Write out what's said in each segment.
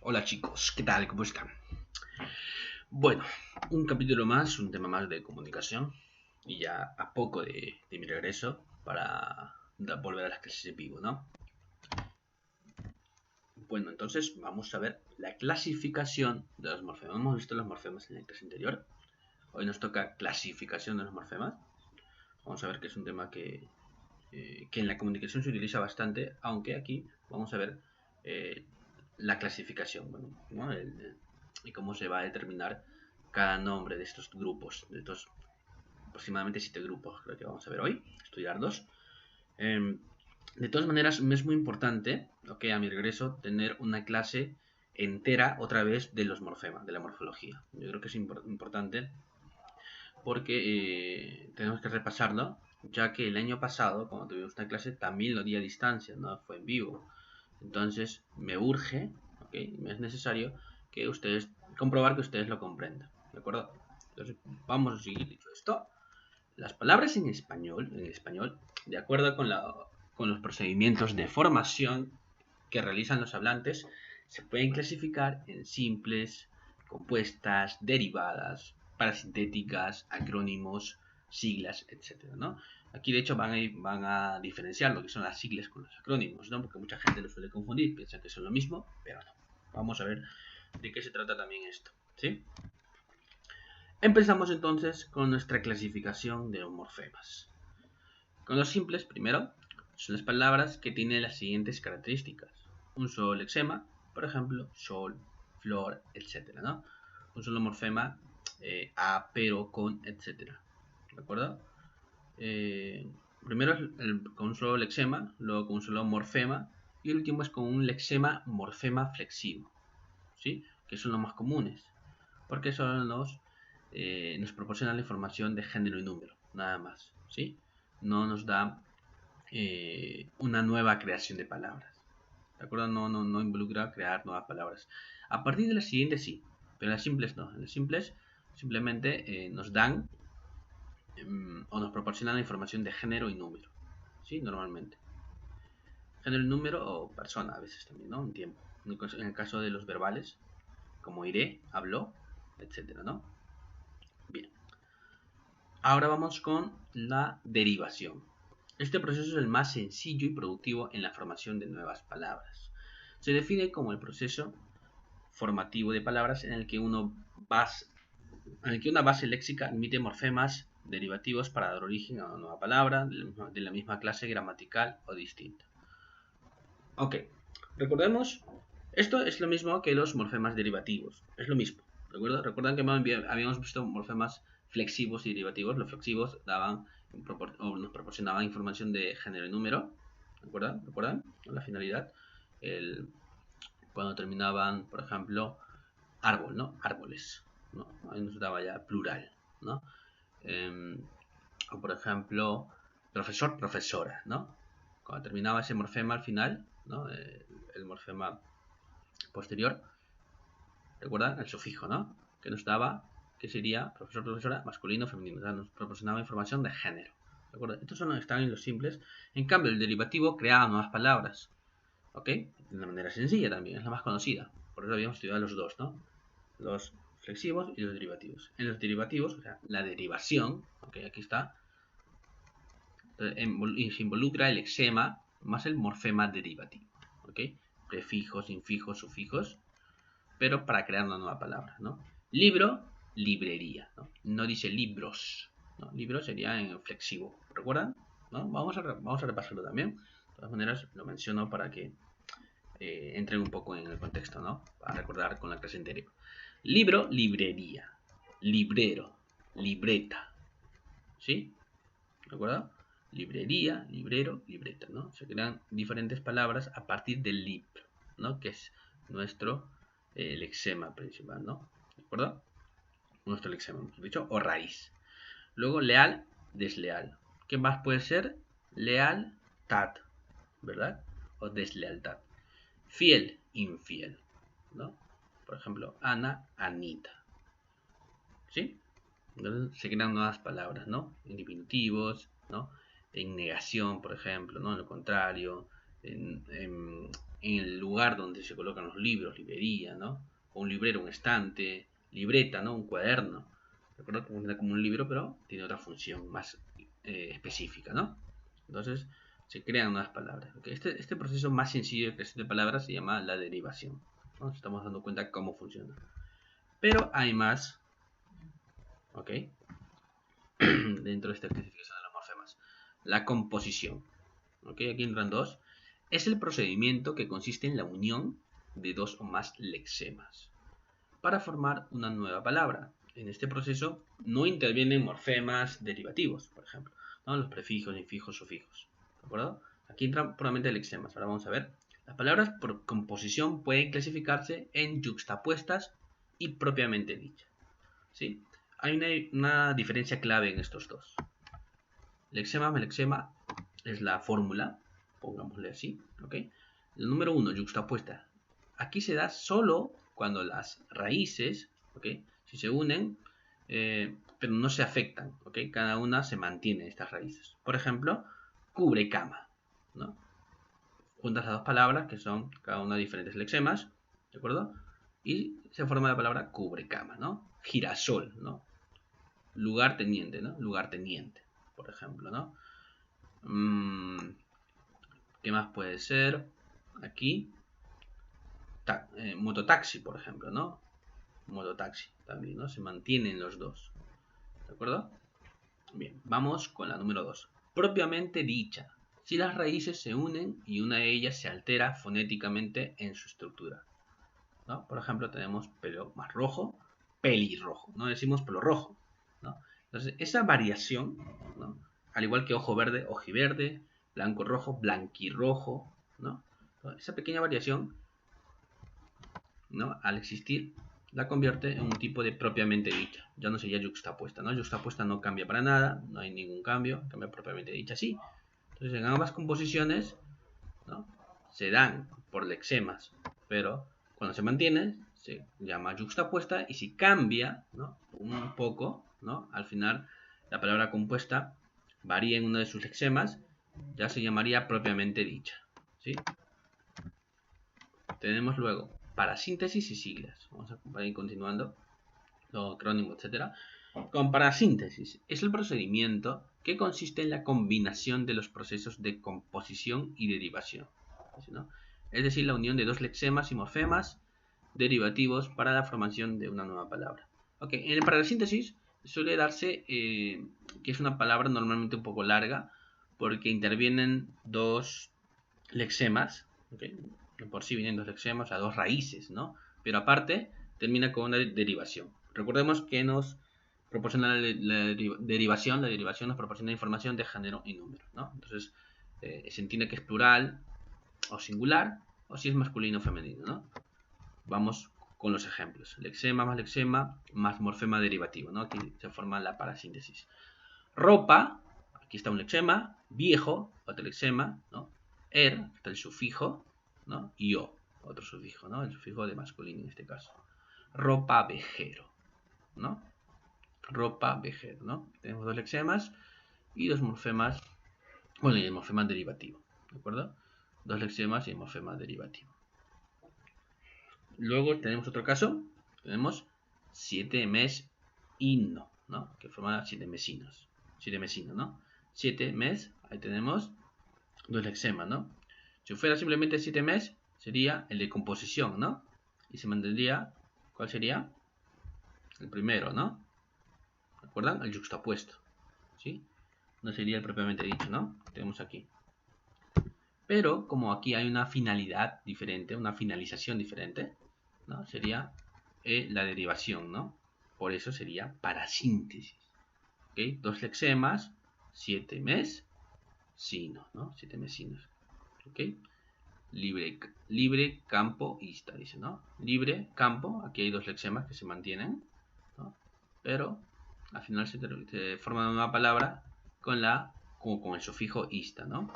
Hola chicos, ¿qué tal? ¿Cómo están? Bueno, un capítulo más, un tema más de comunicación y ya a poco de mi regreso para volver a las clases de vivo, ¿no? Bueno, entonces vamos a ver la clasificación de los morfemas. Hemos visto los morfemas en la clase anterior. Hoy nos toca clasificación de los morfemas. Vamos a ver que es un tema que en la comunicación se utiliza bastante, aunque aquí vamos a ver eh, la clasificación, bueno, ¿no? Y cómo se va a determinar cada nombre de estos grupos, de estos aproximadamente 7 grupos, creo que vamos a ver hoy, estudiar dos. De todas maneras, me es muy importante, okay, a mi regreso, tener una clase entera otra vez de los morfemas, de la morfología. Yo creo que es importante porque tenemos que repasarlo, ya que el año pasado, cuando tuvimos una clase, también lo di a distancia, no fue en vivo. Entonces, me urge, ¿okay? Me es necesario que ustedes, comprobar que ustedes lo comprendan, ¿de acuerdo? Entonces, vamos a seguir dicho esto. Las palabras en español, de acuerdo con los procedimientos de formación que realizan los hablantes, se pueden clasificar en simples, compuestas, derivadas, parasintéticas, acrónimos, siglas, etcétera, ¿no? Aquí de hecho van a diferenciar lo que son las siglas con los acrónimos, ¿no? Porque mucha gente lo suele confundir, piensa que son lo mismo, pero no. Vamos a ver de qué se trata también esto, ¿sí? Empezamos entonces con nuestra clasificación de los morfemas. Con los simples, primero, son las palabras que tienen las siguientes características. Un solo lexema, por ejemplo, sol, flor, etc., ¿no? Un solo morfema, a, pero, con, etc., ¿de acuerdo? Primero con un solo lexema, luego con un solo morfema, y el último es con un lexema morfema flexivo, ¿sí? Que son los más comunes, porque son nos proporcionan la información de género y número, nada más, ¿sí? No nos da una nueva creación de palabras. ¿De acuerdo? No involucra crear nuevas palabras. A partir de las siguientes sí, pero en las simples no. En las simples simplemente nos dan o nos proporcionan la información de género y número. ¿Sí? Normalmente. Género y número o persona a veces también, ¿no? Un tiempo. En el caso de los verbales, como iré, habló, etcétera, ¿no? Bien. Ahora vamos con la derivación. Este proceso es el más sencillo y productivo en la formación de nuevas palabras. Se define como el proceso formativo de palabras en el que una base léxica emite morfemas derivativos para dar origen a una nueva palabra de la misma clase gramatical o distinta. Ok, recordemos, esto es lo mismo que los morfemas derivativos, es lo mismo, ¿de acuerdo? Recuerdan que habíamos visto morfemas flexivos y derivativos. Los flexivos nos proporcionaban información de género y número, ¿de acuerdo? ¿Recuerdan? La finalidad, cuando terminaban, por ejemplo, árbol, ¿no? Árboles, ¿no? Ahí nos daba ya plural, ¿no? O por ejemplo, profesor, profesora, ¿no? Cuando terminaba ese morfema al final, ¿no? El morfema posterior, recuerda el sufijo, ¿no? Que nos daba, que sería profesor, profesora, masculino, femenino. O sea, nos proporcionaba información de género. ¿De acuerdo? Estos están en los simples. En cambio, el derivativo creaba nuevas palabras. ¿Ok? De una manera sencilla también, es la más conocida. Por eso habíamos estudiado los dos, ¿no? Los flexivos y los derivativos. En los derivativos, o sea, la derivación, ¿ok? Aquí está, se involucra el lexema más el morfema derivativo, ¿ok? Prefijos, infijos, sufijos, pero para crear una nueva palabra, ¿no? Libro, librería, ¿no? No dice libros, ¿no? Libro sería en flexivo, ¿recuerdan? ¿No? Vamos a repasarlo también. De todas maneras, lo menciono para que entren un poco en el contexto, ¿no? Para recordar con la clase anterior. Libro, librería. Librero, libreta, ¿sí? ¿De acuerdo? Librería, librero, libreta, ¿no? Se crean diferentes palabras a partir del lib, ¿no? Que es nuestro lexema principal, ¿no? ¿De acuerdo? Nuestro lexema, hemos dicho, o raíz. Luego, leal, desleal. ¿Qué más puede ser? Lealtad, ¿verdad? O deslealtad. Fiel, infiel, ¿no? Por ejemplo, Ana, Anita, ¿sí? Entonces se crean nuevas palabras, ¿no? En diminutivos, ¿no? En negación, por ejemplo, ¿no? En lo contrario, en en el lugar donde se colocan los libros, librería, ¿no? O un librero, un estante, libreta, ¿no? Un cuaderno. Recuerda que funciona como un libro, pero tiene otra función más específica, ¿no? Entonces, se crean nuevas palabras. ¿Okay? Este proceso más sencillo de creación de palabras se llama la derivación. ¿No? Nos estamos dando cuenta cómo funciona. Pero hay más, ¿ok? Dentro de esta clasificación de los morfemas. La composición. ¿Ok? Aquí entran dos. Es el procedimiento que consiste en la unión de dos o más lexemas para formar una nueva palabra. En este proceso no intervienen morfemas derivativos, por ejemplo, ¿no? Los prefijos, infijos, sufijos. ¿De acuerdo? Aquí entran puramente lexemas. Ahora vamos a ver. Las palabras por composición pueden clasificarse en yuxtapuestas y propiamente dichas. ¿Sí? Hay una diferencia clave en estos dos. Lexema más lexema es la fórmula, pongámosle así, ¿ok? El número 1, yuxtapuesta. Aquí se da solo cuando las raíces, ¿ok? Si se unen, pero no se afectan, ¿ok? Cada una se mantiene estas raíces. Por ejemplo, cubre cama, ¿no? Juntas las dos palabras que son cada una diferentes lexemas, ¿de acuerdo? Y se forma la palabra cubre cama, ¿no? Girasol, ¿no? Lugarteniente, ¿no? Lugarteniente, por ejemplo, ¿no? ¿Qué más puede ser? Aquí, mototaxi, por ejemplo, ¿no? Mototaxi también, ¿no? Se mantienen los dos, ¿de acuerdo? Bien, vamos con la número 2. Propiamente dicha, si las raíces se unen y una de ellas se altera fonéticamente en su estructura, ¿no? Por ejemplo, tenemos pelo más rojo, pelirrojo, no decimos pelo rojo, ¿no? Entonces, esa variación, ¿no? Al igual que ojo verde, ojiverde, blanco rojo, blanquirrojo, ¿no? Entonces, esa pequeña variación, ¿no? Al existir, la convierte en un tipo de propiamente dicha. Ya no sería yuxtapuesta, ¿no? Yuxtapuesta no cambia para nada, no hay ningún cambio, cambia propiamente dicha sí. Entonces, en ambas composiciones, ¿no? Se dan por lexemas, pero cuando se mantiene se llama yuxtapuesta, y si cambia, ¿no? Un poco, ¿no? Al final la palabra compuesta varía en uno de sus lexemas, ya se llamaría propiamente dicha, ¿sí? Tenemos luego parasíntesis y siglas. Vamos a ir continuando, los acrónimos, etcétera. Con parasíntesis es el procedimiento que consiste en la combinación de los procesos de composición y derivación, ¿no? Es decir, la unión de dos lexemas y morfemas derivativos para la formación de una nueva palabra. Okay. En el parasíntesis suele darse que es una palabra normalmente un poco larga porque intervienen dos lexemas, ¿okay? Por sí vienen dos lexemas, o sea, dos raíces, ¿no? Pero aparte termina con una derivación. Recordemos que nos proporciona la derivación nos proporciona información de género y número, ¿no? Entonces se entiende que es plural o singular, o si es masculino o femenino, ¿no? Vamos con los ejemplos. Lexema más morfema derivativo, ¿no? Aquí se forma la parasíntesis. Ropa, aquí está un lexema. Viejo, otro lexema, ¿no? Está el sufijo, ¿no? Y o, otro sufijo, ¿no? El sufijo de masculino en este caso. Ropa vejero, ¿no? Ropa vejero, ¿no? Tenemos dos lexemas y dos morfemas, bueno, y el morfema derivativo, ¿de acuerdo? Dos lexemas y el morfema derivativo. Luego tenemos otro caso, tenemos siete mes himno, ¿no? Que forma siete mesinos, ¿no? Siete mes, ahí tenemos dos lexemas, ¿no? Si fuera simplemente siete mes, sería el de composición, ¿no? Y se mantendría, ¿cuál sería? El primero, ¿no? ¿Recuerdan? El yuxtapuesto, ¿sí? No sería el propiamente dicho, ¿no? Tenemos aquí. Pero como aquí hay una finalidad diferente, una finalización diferente, ¿no? Sería la derivación, ¿no? Por eso sería parasíntesis. ¿Okay? Dos lexemas, siete mes, sino, ¿no? Siete mesinos. ¿Ok? Libre campo ista, dice, ¿no? Libre campo, aquí hay dos lexemas que se mantienen, ¿no? Pero al final se forma una nueva palabra con el sufijo ista, ¿no?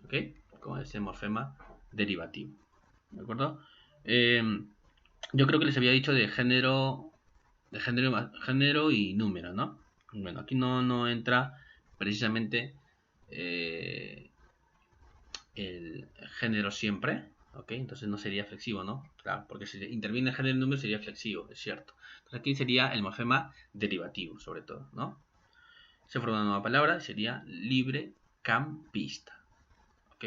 ¿Ok? Con ese morfema derivativo. ¿De acuerdo? Yo creo que les había dicho de género y número, ¿no? Bueno, aquí no entra precisamente el género siempre, ¿ok? Entonces no sería flexivo, ¿no? Claro, porque si interviene el género del número sería flexivo, es cierto. Entonces aquí sería el morfema derivativo, sobre todo, ¿no? Se forma una nueva palabra, sería librecampista, ¿ok?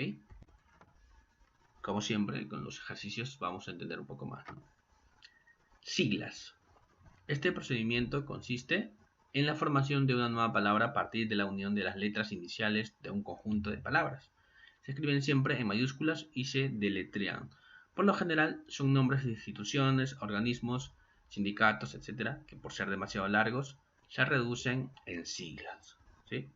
Como siempre, con los ejercicios vamos a entender un poco más, ¿no? Siglas. Este procedimiento consiste en la formación de una nueva palabra a partir de la unión de las letras iniciales de un conjunto de palabras. Se escriben siempre en mayúsculas y se deletrean. Por lo general son nombres de instituciones, organismos, sindicatos, etc., que por ser demasiado largos se reducen en siglas, ¿sí?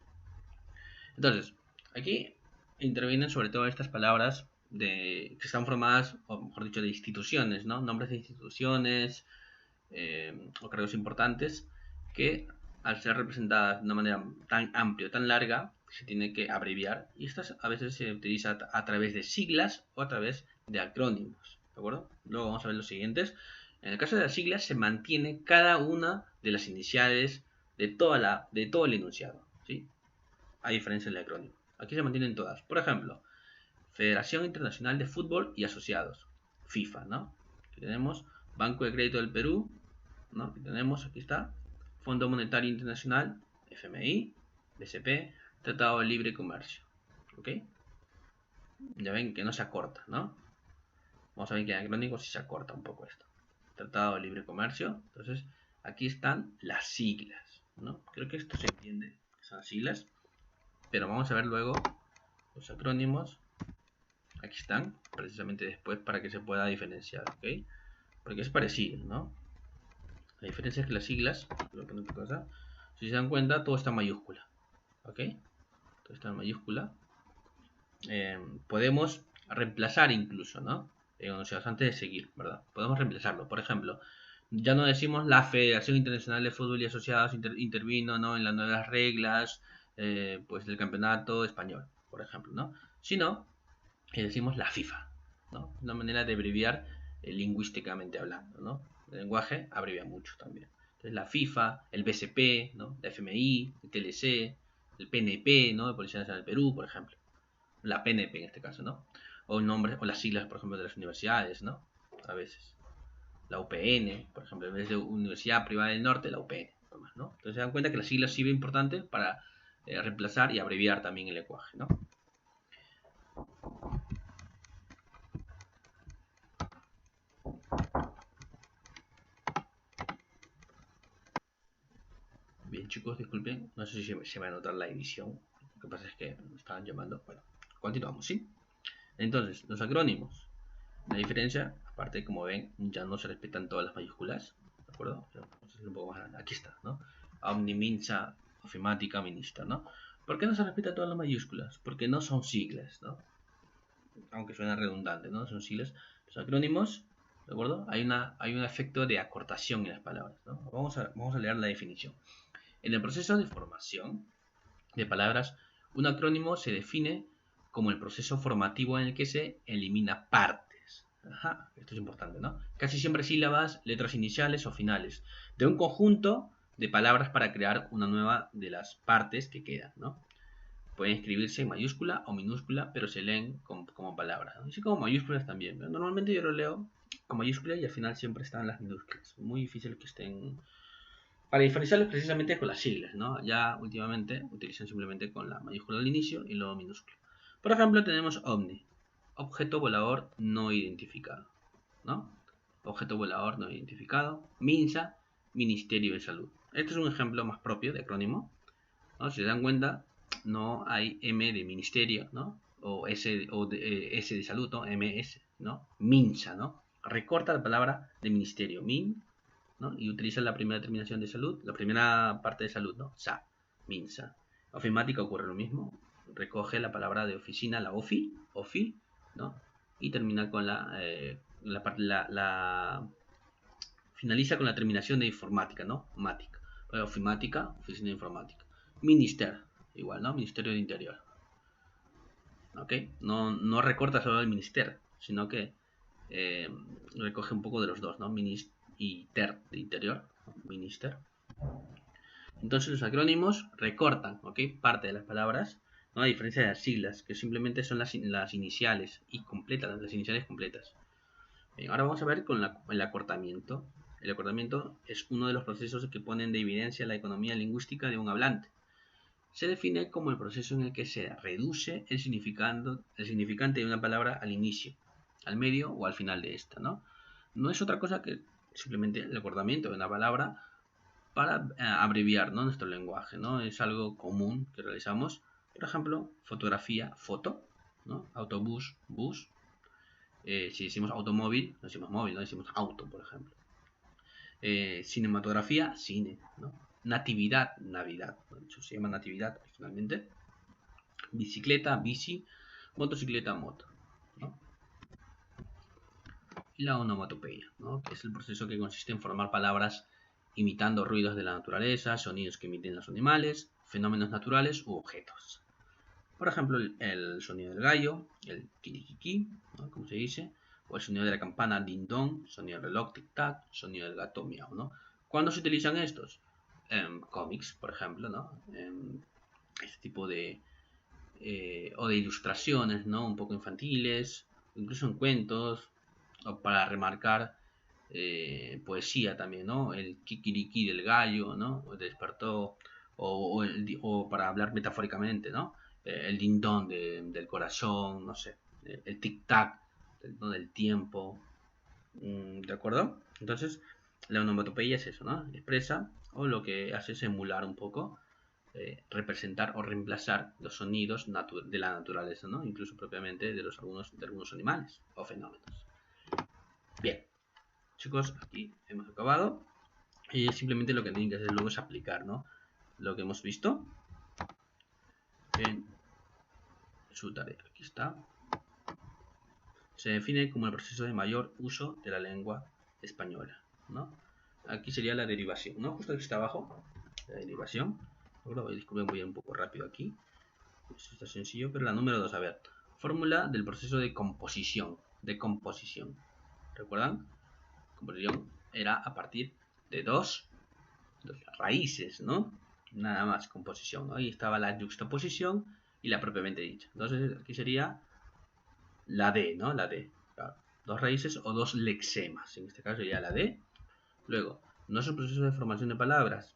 Entonces, aquí intervienen sobre todo estas palabras que están formadas, o mejor dicho, de instituciones, ¿no? Nombres de instituciones o cargos importantes que al ser representadas de una manera tan amplia o tan larga se tiene que abreviar, y estas a veces se utiliza a través de siglas o a través de acrónimos, ¿de acuerdo? Luego vamos a ver los siguientes. En el caso de las siglas se mantiene cada una de las iniciales de todo el enunciado, ¿sí? A diferencia del acrónimo. Aquí se mantienen todas. Por ejemplo, Federación Internacional de Fútbol y Asociados, FIFA, ¿no? Aquí tenemos Banco de Crédito del Perú, ¿no? Aquí tenemos, aquí está, Fondo Monetario Internacional, FMI, BCP, Tratado de Libre Comercio, ¿ok? Ya ven que no se acorta, ¿no? Vamos a ver que en acrónico sí se acorta un poco esto. Tratado de Libre Comercio, entonces aquí están las siglas, ¿no? Creo que esto se entiende, que son las siglas, pero vamos a ver luego los acrónimos. Aquí están, precisamente después para que se pueda diferenciar, ¿ok? Porque es parecido, ¿no? La diferencia es que las siglas, si se dan cuenta, todo está en mayúscula, ¿ok? Todo está en mayúscula. Podemos reemplazar incluso, ¿no? Antes de seguir, ¿verdad? Podemos reemplazarlo. Por ejemplo, ya no decimos la Federación Internacional de Fútbol y Asociados intervino, ¿no?, en las nuevas reglas, pues, del campeonato español, por ejemplo, ¿no? Sino que decimos la FIFA, ¿no? Una manera de abreviar lingüísticamente hablando, ¿no? El lenguaje abrevia mucho también. Entonces la FIFA, el BCP, ¿no? La FMI, el TLC, el PNP, ¿no? De Policía Nacional del Perú, por ejemplo. La PNP en este caso, ¿no? O el nombre, o las siglas, por ejemplo, de las universidades, ¿no? A veces. La UPN, por ejemplo, en vez de Universidad Privada del Norte, la UPN, ¿no? Entonces se dan cuenta que las siglas sirven importante para reemplazar y abreviar también el lenguaje, ¿no? Bien, chicos, disculpen, no sé si se va a notar la edición. Lo que pasa es que me estaban llamando. Bueno, continuamos, ¿sí? Entonces, los acrónimos. La diferencia, aparte, como ven, ya no se respetan todas las mayúsculas, ¿de acuerdo? Vamos a hacer un poco más. Aquí está, ¿no? Omni, Minsa, Ofimática, Ministra, ¿no? ¿Por qué no se respetan todas las mayúsculas? Porque no son siglas, ¿no? Aunque suena redundante, ¿no? Son siglas. Los acrónimos, ¿de acuerdo? Hay un efecto de acortación en las palabras, ¿no? Vamos a leer la definición. En el proceso de formación de palabras, un acrónimo se define como el proceso formativo en el que se elimina partes. Ajá, esto es importante, ¿no? Casi siempre sílabas, letras iniciales o finales de un conjunto de palabras para crear una nueva de las partes que quedan, ¿no? Pueden escribirse en mayúscula o minúscula, pero se leen como palabras, ¿no? Así como mayúsculas también, ¿no? Normalmente yo lo leo con mayúsculas y al final siempre están las minúsculas. Muy difícil que estén... Para diferenciarlos precisamente con las siglas, ¿no? Ya últimamente utilizan simplemente con la mayúscula al inicio y luego minúscula. Por ejemplo, tenemos OVNI, objeto volador no identificado, ¿no? Objeto volador no identificado. MINSA, Ministerio de Salud. Este es un ejemplo más propio de acrónimo, ¿no? Si se dan cuenta, no hay M de ministerio, ¿no? O S de salud, ¿no? MS, ¿no? MINSA, ¿no? Recorta la palabra de ministerio, MIN, ¿no? Y utiliza la primera terminación de salud, la primera parte de salud, ¿no? SA, MINSA. Ofimática ocurre lo mismo. Recoge la palabra de oficina, la OFI, ¿no? Y termina con finaliza con la terminación de informática, ¿no? Mática. Ofimática, oficina de informática. Minister, igual, ¿no? Ministerio de Interior. ¿Ok? No recorta solo el ministerio, sino que recoge un poco de los dos, ¿no? Y ter de interior, minister. Entonces los acrónimos recortan, ¿ok?, parte de las palabras ¿no? A diferencia de las siglas, que simplemente son las iniciales y completas, las iniciales completas. Bien, ahora vamos a ver con el acortamiento. El acortamiento es uno de los procesos que ponen de evidencia la economía lingüística de un hablante. Se define como el proceso en el que se reduce el significante de una palabra al inicio, al medio o al final de esta, ¿no? No es otra cosa que simplemente el acortamiento de una palabra para abreviar, ¿no?, nuestro lenguaje, ¿no? Es algo común que realizamos. Por ejemplo, fotografía, foto, ¿no? Autobús, bus. Si decimos automóvil, no decimos móvil, no decimos auto, por ejemplo. Cinematografía, cine, ¿no? Natividad, Navidad, de se llama natividad originalmente. Bicicleta, bici. Motocicleta, moto, ¿no? Y la onomatopeya, ¿no?, que es el proceso que consiste en formar palabras imitando ruidos de la naturaleza, sonidos que emiten los animales, fenómenos naturales u objetos. Por ejemplo, el sonido del gallo, el kikiki, ¿no?, como se dice, o el sonido de la campana ding dong, sonido del reloj tic tac, sonido del gato miau, ¿no? ¿Cuándo se utilizan estos? En cómics, por ejemplo, ¿no? En este tipo de o de ilustraciones, ¿no?, un poco infantiles, incluso en cuentos, o para remarcar poesía también, ¿no? El kikiriki del gallo, ¿no? Despertó, o para hablar metafóricamente, ¿no? El ding-dong del corazón, no sé, el tic-tac, ¿no?, del tiempo, ¿de acuerdo? Entonces, la onomatopeya es eso, ¿no? Expresa, o lo que hace es emular un poco, representar o reemplazar los sonidos de la naturaleza, ¿no? Incluso propiamente de algunos animales o fenómenos. Bien, chicos, aquí hemos acabado. Y simplemente lo que tienen que hacer luego es aplicar, ¿no?, lo que hemos visto en su tarea. Aquí está. Se define como el proceso de mayor uso de la lengua española, ¿no? Aquí sería la derivación, ¿no? Justo aquí está abajo, la derivación. Disculpen, voy un poco rápido aquí. Esto está sencillo, pero la número 2, a ver. Fórmula del proceso de composición. ¿Recuerdan? Composición era a partir de dos raíces, ¿no? Nada más, composición, ¿no? Ahí estaba la yuxtaposición y la propiamente dicha. Entonces aquí sería la D, ¿no? La D. Claro. Dos raíces o dos lexemas. En este caso sería la D. Luego, no es un proceso de formación de palabras.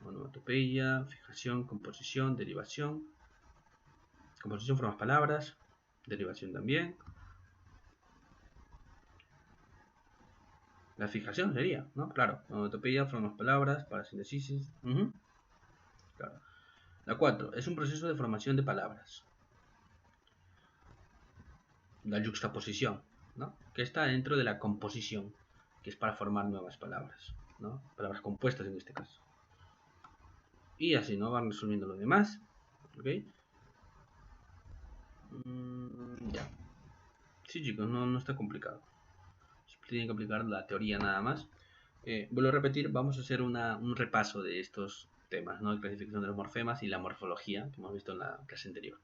Onomatopeya, fijación, composición, derivación. Composición formas palabras. Derivación también. La fijación sería, ¿no? Claro. Onomatopeya formas palabras para síntesis. Claro. La 4 es un proceso de formación de palabras. La yuxtaposición, ¿no?, que está dentro de la composición, que es para formar nuevas palabras, ¿no? Palabras compuestas en este caso. Y así, ¿no?, van resolviendo lo demás. ¿Ok? Ya. Sí, chicos, no está complicado. Tienen que aplicar la teoría nada más. Vuelvo a repetir, vamos a hacer un repaso de estos temas, ¿no?, de clasificación de los morfemas y la morfología que hemos visto en la clase anterior.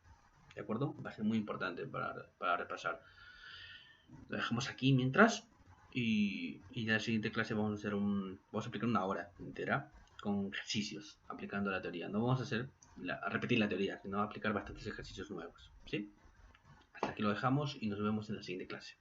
¿De acuerdo? Va a ser muy importante para repasar. Lo dejamos aquí mientras. Y en la siguiente clase vamos a aplicar una hora entera con ejercicios aplicando la teoría. No vamos a repetir la teoría, sino a aplicar bastantes ejercicios nuevos, ¿sí? Hasta aquí lo dejamos y nos vemos en la siguiente clase.